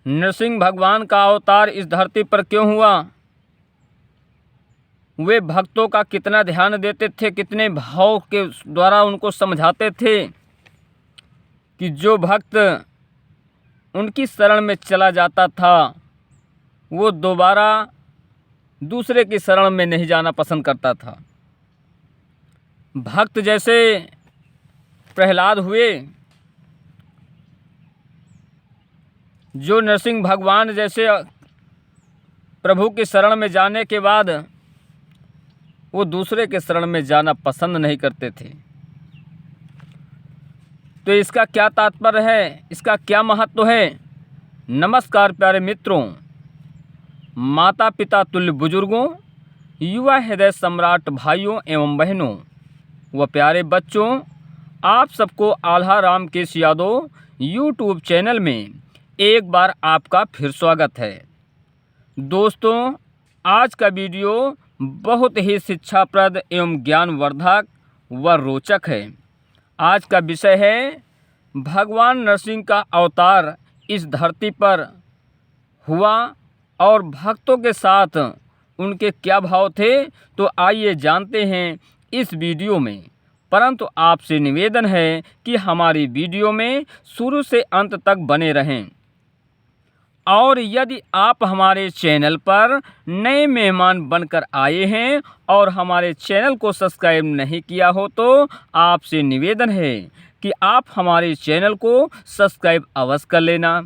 नरसिंह भगवान का अवतार इस धरती पर क्यों हुआ, वे भक्तों का कितना ध्यान देते थे, कितने भाव के द्वारा उनको समझाते थे कि जो भक्त उनकी शरण में चला जाता था वो दोबारा दूसरे की शरण में नहीं जाना पसंद करता था। भक्त जैसे प्रहलाद हुए, जो नरसिंह भगवान जैसे प्रभु की शरण में जाने के बाद वो दूसरे के शरण में जाना पसंद नहीं करते थे। तो इसका क्या तात्पर्य है, इसका क्या महत्व है। नमस्कार प्यारे मित्रों, माता पिता तुल्य बुजुर्गों, युवा हृदय सम्राट भाइयों एवं बहनों व प्यारे बच्चों, आप सबको आल्हा रामकेश यादव यूट्यूब चैनल में एक बार आपका फिर स्वागत है। दोस्तों, आज का वीडियो बहुत ही शिक्षाप्रद एवं ज्ञानवर्धक व रोचक है। आज का विषय है भगवान नरसिंह का अवतार इस धरती पर हुआ और भक्तों के साथ उनके क्या भाव थे। तो आइए जानते हैं इस वीडियो में। परंतु आपसे निवेदन है कि हमारी वीडियो में शुरू से अंत तक बने रहें। और यदि आप हमारे चैनल पर नए मेहमान बनकर आए हैं और हमारे चैनल को सब्सक्राइब नहीं किया हो तो आपसे निवेदन है कि आप हमारे चैनल को सब्सक्राइब अवश्य कर लेना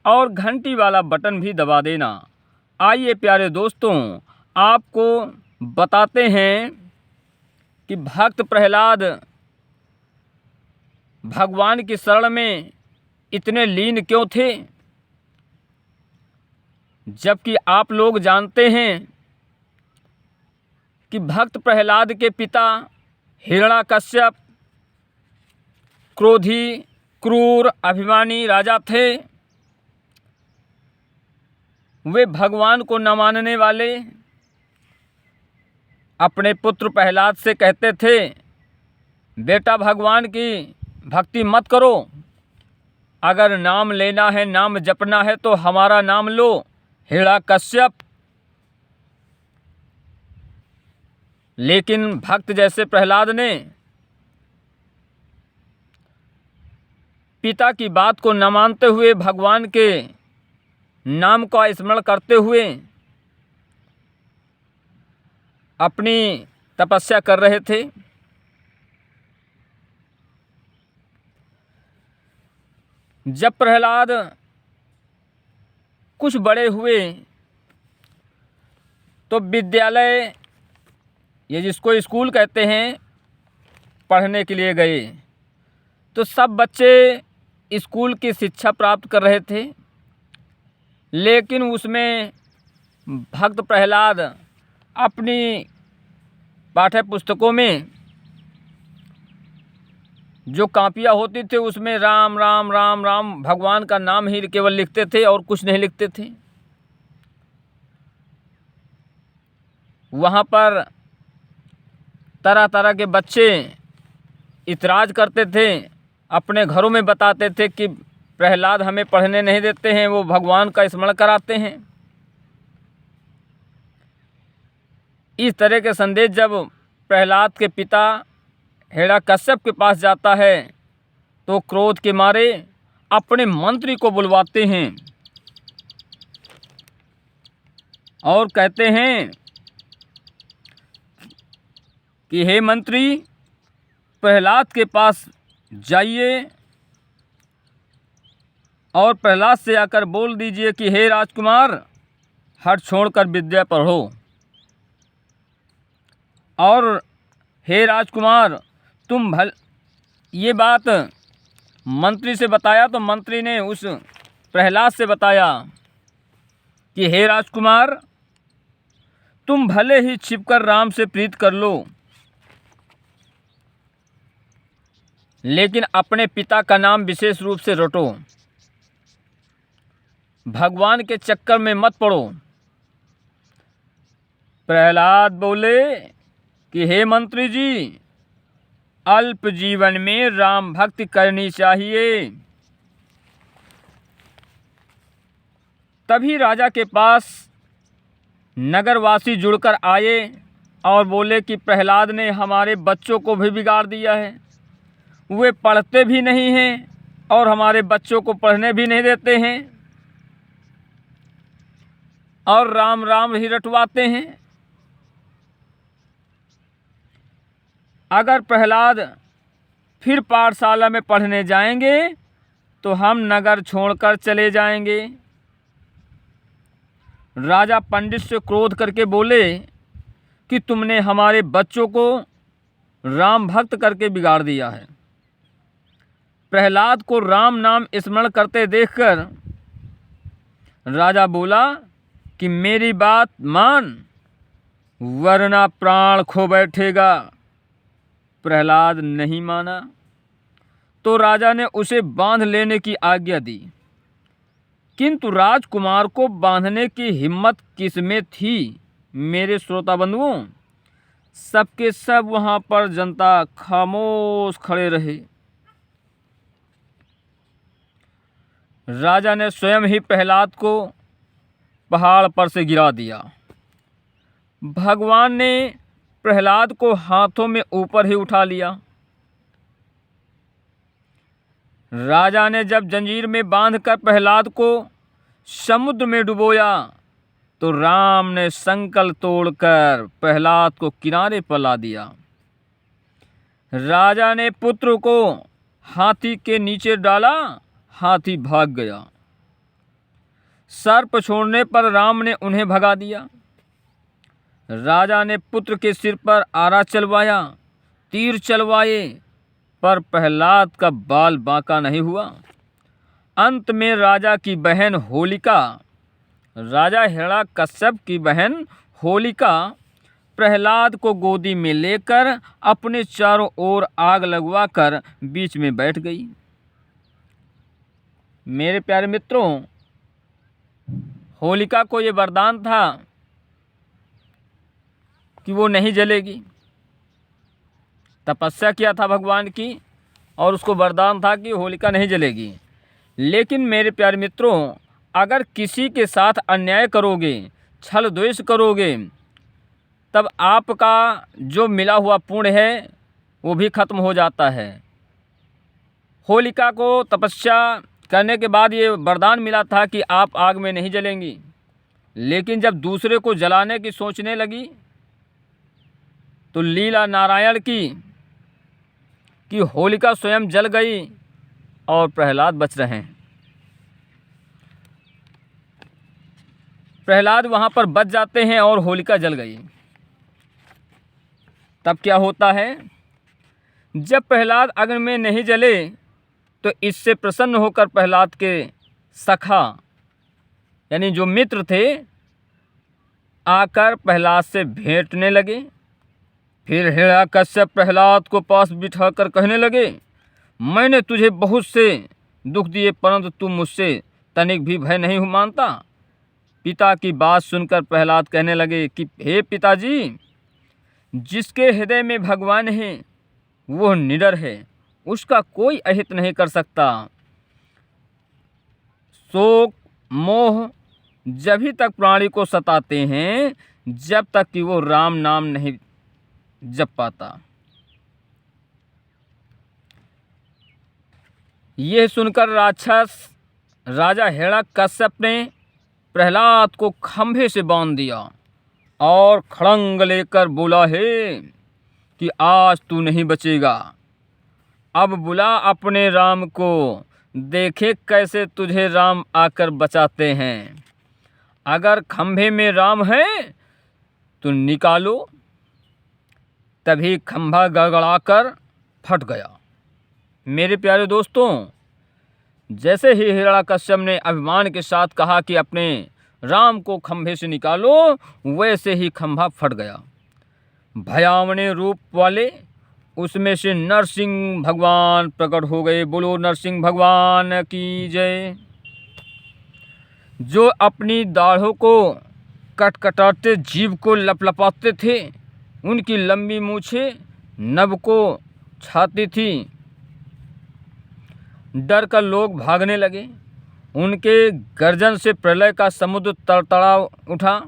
और घंटी वाला बटन भी दबा देना। आइए प्यारे दोस्तों, आपको बताते हैं कि भक्त प्रहलाद भगवान की शरण में इतने लीन क्यों थे, जबकि आप लोग जानते हैं कि भक्त प्रहलाद के पिता हिरण्याकश्यप क्रोधी, क्रूर, अभिमानी राजा थे। वे भगवान को न मानने वाले अपने पुत्र प्रहलाद से कहते थे, बेटा भगवान की भक्ति मत करो, अगर नाम लेना है, नाम जपना है तो हमारा नाम लो, हिरण्याकश्यप। लेकिन भक्त जैसे प्रहलाद ने पिता की बात को न मानते हुए भगवान के नाम का स्मरण करते हुए अपनी तपस्या कर रहे थे। जब प्रहलाद कुछ बड़े हुए तो विद्यालय, ये जिसको स्कूल कहते हैं, पढ़ने के लिए गए। तो सब बच्चे स्कूल की शिक्षा प्राप्त कर रहे थे, लेकिन उसमें भक्त प्रहलाद अपनी पाठ्य पुस्तकों में जो कापियाँ होती थी उसमें राम राम राम राम भगवान का नाम ही केवल लिखते थे और कुछ नहीं लिखते थे। वहाँ पर तरह तरह के बच्चे इतराज़ करते थे, अपने घरों में बताते थे कि प्रहलाद हमें पढ़ने नहीं देते हैं, वो भगवान का स्मरण कराते हैं। इस तरह के संदेश जब प्रहलाद के पिता हिरण्याकश्यप के पास जाता है तो क्रोध के मारे अपने मंत्री को बुलवाते हैं और कहते हैं कि हे मंत्री, प्रहलाद के पास जाइए और प्रहलाद से आकर बोल दीजिए कि हे राजकुमार, हठ छोड़कर विद्या पढ़ो। और हे राजकुमार, तुम ये बात मंत्री से बताया तो मंत्री ने उस प्रहलाद से बताया कि हे राजकुमार, तुम भले ही छिपकर राम से प्रीत कर लो, लेकिन अपने पिता का नाम विशेष रूप से रटो, भगवान के चक्कर में मत पड़ो। प्रहलाद बोले कि हे मंत्री जी, अल्प जीवन में राम भक्ति करनी चाहिए। तभी राजा के पास नगरवासी जुड़कर आए और बोले कि प्रहलाद ने हमारे बच्चों को भी बिगाड़ दिया है। वे पढ़ते भी नहीं हैं और हमारे बच्चों को पढ़ने भी नहीं देते हैं और राम राम ही रटवाते हैं। अगर प्रहलाद फिर पाठशाला में पढ़ने जाएंगे तो हम नगर छोड़कर चले जाएंगे। राजा पंडित से क्रोध करके बोले कि तुमने हमारे बच्चों को राम भक्त करके बिगाड़ दिया है। प्रहलाद को राम नाम स्मरण करते देखकर राजा बोला कि मेरी बात मान वरना प्राण खो बैठेगा। प्रहलाद नहीं माना तो राजा ने उसे बांध लेने की आज्ञा दी, किंतु राजकुमार को बांधने की हिम्मत किसमें थी। मेरे श्रोता बंधुओं, सबके सब वहाँ पर जनता खामोश खड़े रहे। राजा ने स्वयं ही प्रहलाद को पहाड़ पर से गिरा दिया। भगवान ने प्रहलाद को हाथों में ऊपर ही उठा लिया। राजा ने जब जंजीर में बांधकर प्रहलाद को समुद्र में डुबोया तो राम ने संकल्प तोड़कर प्रहलाद को किनारे पर ला दिया। राजा ने पुत्र को हाथी के नीचे डाला, हाथी भाग गया। सर्प छोड़ने पर राम ने उन्हें भगा दिया। राजा ने पुत्र के सिर पर आरा चलवाया, तीर चलवाए, पर प्रहलाद का बाल बांका नहीं हुआ। अंत में राजा की बहन होलिका, राजा हिरण्यकश्यप की बहन होलिका प्रहलाद को गोदी में लेकर अपने चारों ओर आग लगवाकर बीच में बैठ गई। मेरे प्यारे मित्रों, होलिका को ये वरदान था कि वो नहीं जलेगी। तपस्या किया था भगवान की और उसको वरदान था कि होलिका नहीं जलेगी। लेकिन मेरे प्यारे मित्रों, अगर किसी के साथ अन्याय करोगे, छल द्वेष करोगे, तब आपका जो मिला हुआ पुण्य है वो भी खत्म हो जाता है। होलिका को तपस्या करने के बाद ये वरदान मिला था कि आप आग में नहीं जलेंगी, लेकिन जब दूसरे को जलाने की सोचने लगी तो लीला नारायण की कि होलिका स्वयं जल गई और प्रहलाद बच रहे हैं। प्रहलाद वहाँ पर बच जाते हैं और होलिका जल गई। तब क्या होता है, जब प्रहलाद अग्नि में नहीं जले तो इससे प्रसन्न होकर प्रहलाद के सखा यानी जो मित्र थे आकर प्रहलाद से भेंटने लगे। फिर हिरण्यकश्यप प्रहलाद को पास बिठाकर कहने लगे, मैंने तुझे बहुत से दुख दिए परंतु तू मुझसे तनिक भी भय नहीं मानता। पिता की बात सुनकर प्रहलाद कहने लगे कि हे पिताजी, जिसके हृदय में भगवान है वो निडर है, उसका कोई अहित नहीं कर सकता। शोक मोह जभी तक प्राणी को सताते हैं जब तक कि वो राम नाम नहीं जप पाता। यह सुनकर राक्षस राजा हिरण्यकश्यप ने प्रहलाद को खंभे से बांध दिया और खड़ंग लेकर बोला है कि आज तू नहीं बचेगा। अब बुला अपने राम को, देखे कैसे तुझे राम आकर बचाते हैं। अगर खंभे में राम है तो निकालो। तभी खंभा गड़गड़ाकर फट गया। मेरे प्यारे दोस्तों, जैसे ही हिरण्यकश्यप ने अभिमान के साथ कहा कि अपने राम को खंभे से निकालो, वैसे ही खंभा फट गया। भयावने रूप वाले उसमें से नरसिंह भगवान प्रकट हो गए। बोलो नरसिंह भगवान की जय। जो अपनी दाढ़ों को कटकटाते जीभ को लपलपाते थे, उनकी लंबी मूछें नभ को छाती थी। डर कर लोग भागने लगे। उनके गर्जन से प्रलय का समुद्र तड़तड़ा उठा।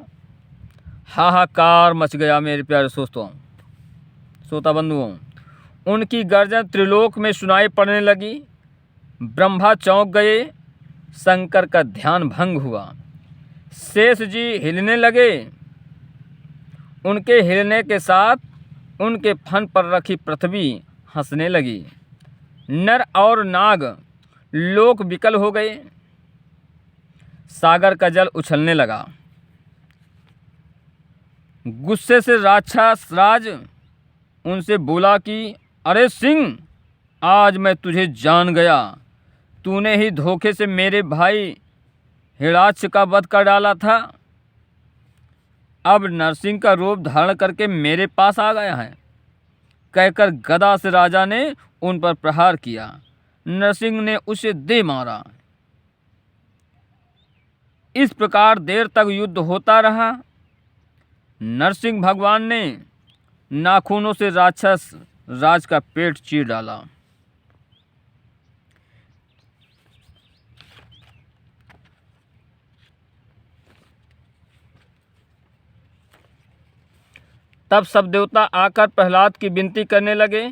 हाहाकार मच गया मेरे प्यारे श्रोता बंधुओं। उनकी गर्जन त्रिलोक में सुनाई पड़ने लगी। ब्रह्मा चौंक गए, शंकर का ध्यान भंग हुआ। शेष जी हिलने लगे। उनके हिलने के साथ उनके फन पर रखी पृथ्वी हंसने लगी। नर और नाग लोक विकल हो गए। सागर का जल उछलने लगा। गुस्से से राक्षस राज उनसे बोला कि अरे सिंह, आज मैं तुझे जान गया। तूने ही धोखे से मेरे भाई हिरण्याक्ष का वध कर डाला था। अब नरसिंह का रूप धारण करके मेरे पास आ गया है, कहकर गदा से राजा ने उन पर प्रहार किया। नरसिंह ने उसे दे मारा। इस प्रकार देर तक युद्ध होता रहा। नरसिंह भगवान ने नाखूनों से राक्षस राज का पेट चीर डाला। तब सब देवता आकर प्रहलाद की विनती करने लगे।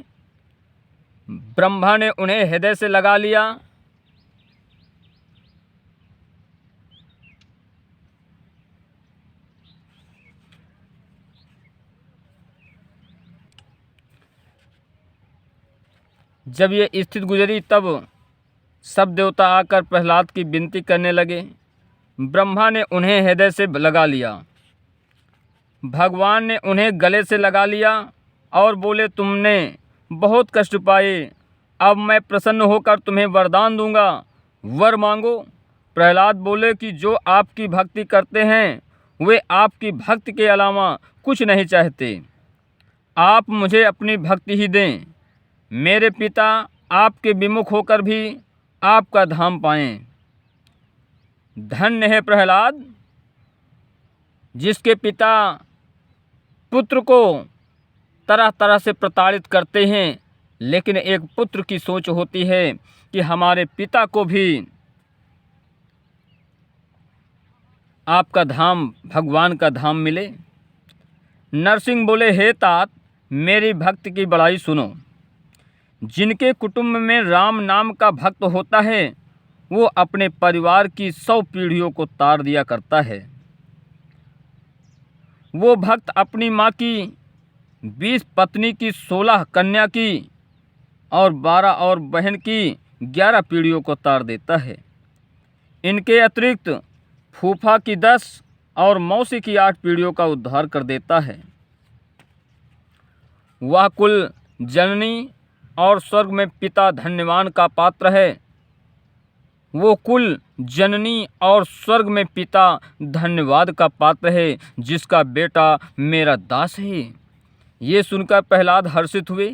ब्रह्मा ने उन्हें हृदय से लगा लिया। जब ये स्थिति गुजरी तब सब देवता आकर प्रहलाद की विनती करने लगे। ब्रह्मा ने उन्हें हृदय से लगा लिया। भगवान ने उन्हें गले से लगा लिया और बोले, तुमने बहुत कष्ट पाए, अब मैं प्रसन्न होकर तुम्हें वरदान दूंगा, वर मांगो। प्रहलाद बोले कि जो आपकी भक्ति करते हैं वे आपकी भक्ति के अलावा कुछ नहीं चाहते। आप मुझे अपनी भक्ति ही दें। मेरे पिता आपके विमुख होकर भी आपका धाम पाएं। धन्य है प्रहलाद, जिसके पिता पुत्र को तरह तरह से प्रताड़ित करते हैं, लेकिन एक पुत्र की सोच होती है कि हमारे पिता को भी आपका धाम, भगवान का धाम मिले। नरसिंह बोले, हे तात, मेरी भक्ति की बड़ाई सुनो। जिनके कुटुंब में राम नाम का भक्त होता है वो अपने परिवार की 100 पीढ़ियों को तार दिया करता है। वो भक्त अपनी माँ की 20 पत्नी की 16 कन्या की और 12 और बहन की 11 पीढ़ियों को तार देता है। इनके अतिरिक्त फूफा की 10 और मौसी की 8 पीढ़ियों का उद्धार कर देता है। वह कुल जननी और स्वर्ग में पिता धन्यवान का पात्र है। वो कुल जननी और स्वर्ग में पिता धन्यवाद का पात्र है, जिसका बेटा मेरा दास है। ये सुनकर प्रहलाद हर्षित हुए।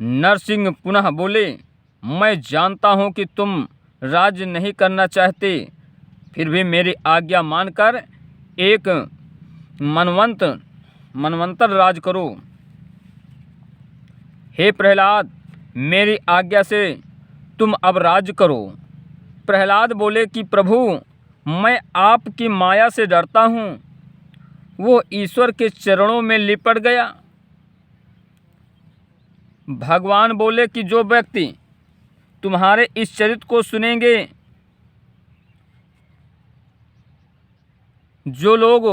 नरसिंह पुनः बोले, मैं जानता हूँ कि तुम राज्य नहीं करना चाहते, फिर भी मेरी आज्ञा मानकर एक मनवंतर राज करो। हे प्रहलाद, मेरी आज्ञा से तुम अब राज्य करो। प्रहलाद बोले कि प्रभु, मैं आपकी माया से डरता हूँ। वो ईश्वर के चरणों में लिपट गया। भगवान बोले कि जो व्यक्ति तुम्हारे इस चरित्र को सुनेंगे, जो लोग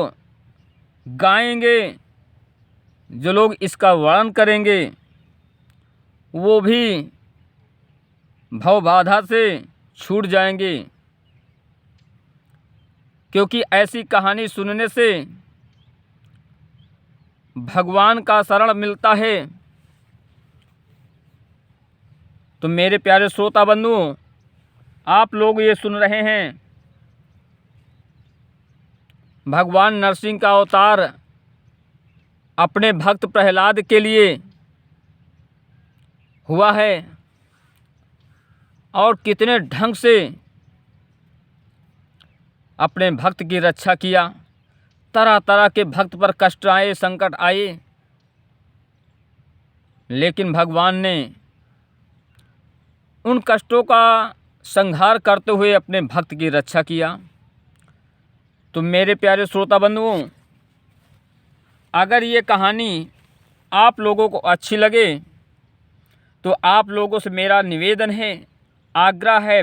गाएंगे, जो लोग इसका वर्णन करेंगे, वो भी भवबाधा से छूट जाएंगे। क्योंकि ऐसी कहानी सुनने से भगवान का शरण मिलता है। तो मेरे प्यारे श्रोता बंधुओं, आप लोग ये सुन रहे हैं, भगवान नरसिंह का अवतार अपने भक्त प्रहलाद के लिए हुआ है और कितने ढंग से अपने भक्त की रक्षा किया। तरह तरह के भक्त पर कष्ट आए, संकट आए, लेकिन भगवान ने उन कष्टों का संहार करते हुए अपने भक्त की रक्षा किया। तो मेरे प्यारे श्रोता बंधुओं, अगर ये कहानी आप लोगों को अच्छी लगे तो आप लोगों से मेरा निवेदन है, आग्रह है,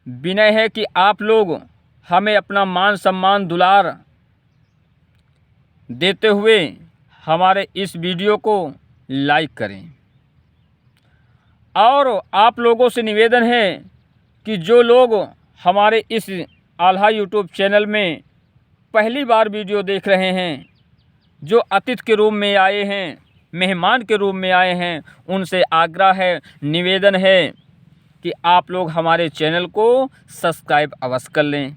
विनय है कि आप लोग हमें अपना मान सम्मान दुलार देते हुए हमारे इस वीडियो को लाइक करें। और आप लोगों से निवेदन है कि जो लोग हमारे इस आल्हा यूट्यूब चैनल में पहली बार वीडियो देख रहे हैं, जो अतिथि के रूप में आए हैं, मेहमान के रूप में आए हैं, उनसे आग्रह है, निवेदन है कि आप लोग हमारे चैनल को सब्सक्राइब अवश्य कर लें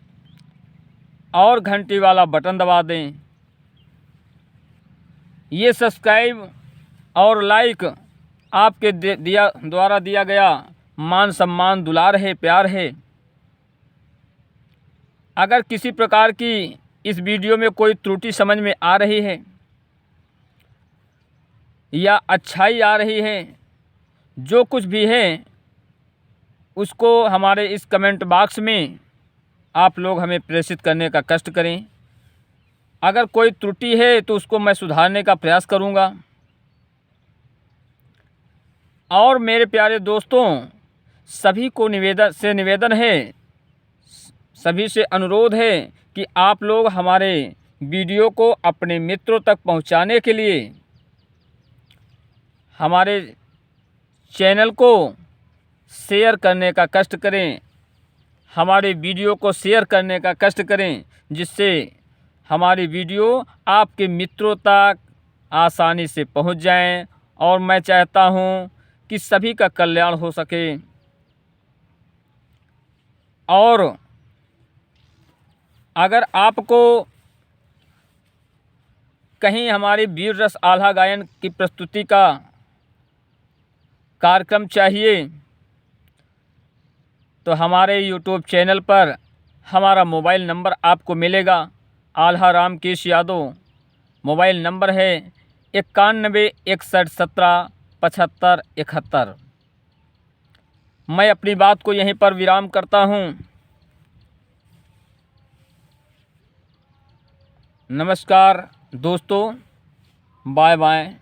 और घंटी वाला बटन दबा दें। ये सब्सक्राइब और लाइक आपके द्वारा दिया गया मान सम्मान दुलार है, प्यार है। अगर किसी प्रकार की इस वीडियो में कोई त्रुटि समझ में आ रही है या अच्छाई आ रही है, जो कुछ भी है उसको हमारे इस कमेंट बॉक्स में आप लोग हमें प्रेषित करने का कष्ट करें। अगर कोई त्रुटि है तो उसको मैं सुधारने का प्रयास करूंगा। और मेरे प्यारे दोस्तों, सभी को निवेदन है, सभी से अनुरोध है कि आप लोग हमारे वीडियो को अपने मित्रों तक पहुंचाने के लिए हमारे चैनल को शेयर करने का कष्ट करें, हमारे वीडियो को शेयर करने का कष्ट करें, जिससे हमारी वीडियो आपके मित्रों तक आसानी से पहुंच जाएं। और मैं चाहता हूं कि सभी का कल्याण हो सके। और अगर आपको कहीं हमारी वीर रस आल्हा गायन की प्रस्तुति का कार्यक्रम चाहिए तो हमारे YouTube चैनल पर हमारा मोबाइल नंबर आपको मिलेगा। आल्हा रामकेश यादव मोबाइल नंबर है 9161177571। मैं अपनी बात को यहीं पर विराम करता हूँ। नमस्कार दोस्तों, बाय बाय।